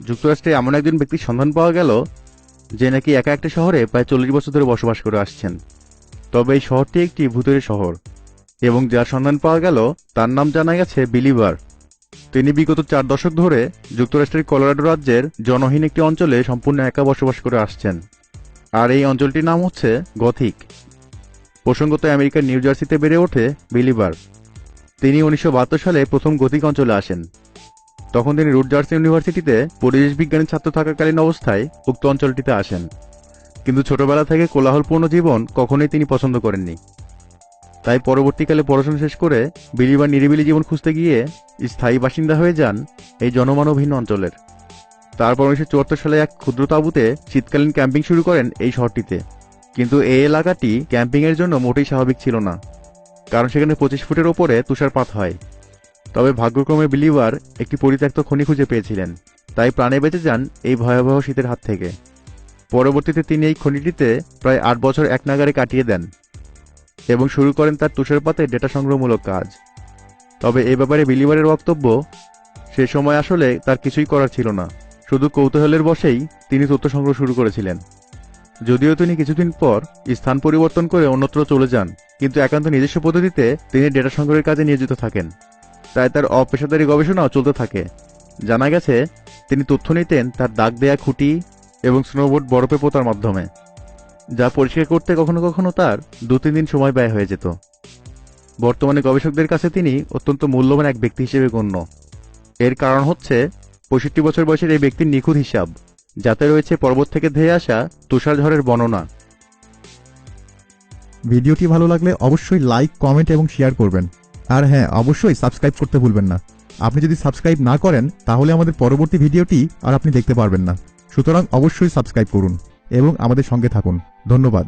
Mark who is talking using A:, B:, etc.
A: যুক্তরাষ্ট্রে এমন একজন ব্যক্তির সন্ধান পাওয়া গেল যে নাকি একা একটা শহরে প্রায় 40 বছর ধরে বসবাস করে আসছেন। তবে এই শহরটি একটি ভূতের শহর এবং যার সন্ধান পাওয়া গেল তার নাম জানা গেছে বিলিভার। তিনি বিগত 4 দশক ধরে যুক্তরাষ্ট্রের কলোরাডো রাজ্যের জনহীন একটি অঞ্চলে সম্পূর্ণ একা বসবাস করে আসছেন। আর এই অঞ্চলটির নাম হচ্ছে গথিক। প্রসঙ্গত আমেরিকার নিউ জার্সিতে বেড়ে ওঠে বিলিভার। তিনি 1972 সালে প্রথম গথিক অঞ্চলে আসেন। তখন তিনি রুটজার্স ইউনিভার্সিটিতে পরিবেশ বিজ্ঞানের ছাত্র থাকাকালীন অবস্থায় উক্ত অঞ্চলটিতে আসেন। কিন্তু ছোটবেলা থেকে কোলাহলপূর্ণ জীবন কখনোই তিনি পছন্দ করেননি। তাই পরবর্তীকালে পড়াশোনা শেষ করে বিলিভার নিরিবিলি জীবন খুঁজতে গিয়ে স্থায়ী বাসিন্দা হয়ে যান এই জনমানবহীন অঞ্চলের। তারপর 1974 সালে এক ক্ষুদ্র তাঁবুতে শীতকালীন ক্যাম্পিং শুরু করেন এই শহরটিতে। কিন্তু এই এলাকাটি ক্যাম্পিংয়ের জন্য মোটেই স্বাভাবিক ছিল না, কারণ সেখানে 25 ফুটের ওপরে তুষারপাত হয়। তবে ভাগ্যক্রমে বিলিভার একটি পরিত্যক্ত খনি খুঁজে পেয়েছিলেন, তাই প্রাণে বেঁচে যান এই ভয়াবহ শীতের হাত থেকে। পরবর্তীতে তিনি এই খনিটিতে প্রায় 8 বছর একনাগাড়ে কাটিয়ে দেন এবং শুরু করেন তার তুষারপাতের ডেটা সংগ্রহমূলক কাজ। তবে এ ব্যাপারে বিলিভারের বক্তব্য, সে সময় আসলে তার কিছুই করার ছিল না, শুধু কৌতূহলের বশেই তিনি তথ্য সংগ্রহ শুরু করেছিলেন। যদিও তিনি কিছুদিন পর স্থান পরিবর্তন করে অন্যত্র চলে যান, কিন্তু একান্ত নিজস্ব পদ্ধতিতে তিনি ডেটা সংগ্রহের কাজে নিয়োজিত থাকেন। তাই তার অপেশাদারী গবেষণাও চলতে থাকে। জানা গেছে তিনি তথ্য নিতেন তার দাগ দেয়া খুঁটি এবং স্নোবোর্ড বরফে পোতার মাধ্যমে, যা পরিষ্কার করতে কখনো কখনো তার 2-3 দিন সময় ব্যয় হয়ে যেত। বর্তমানে গবেষকদের কাছে তিনি অত্যন্ত মূল্যবান এক ব্যক্তি হিসেবে গণ্য। এর কারণ হচ্ছে 65 বছর বয়সের এই ব্যক্তির নিখুঁত হিসাব, যাতে রয়েছে পর্বত থেকে ধেয়ে আসা তুষারঝড়ের বর্ণনা।
B: ভিডিওটি ভালো লাগলে অবশ্যই লাইক, কমেন্ট এবং শেয়ার করবেন। আর হ্যাঁ, অবশ্যই সাবস্ক্রাইব করতে ভুলবেন না। আপনি যদি সাবস্ক্রাইব না করেন তাহলে আমাদের পরবর্তী ভিডিওটি আর আপনি দেখতে পারবেন না। সুতরাং অবশ্যই সাবস্ক্রাইব করুন এবং আমাদের সঙ্গে থাকুন। ধন্যবাদ।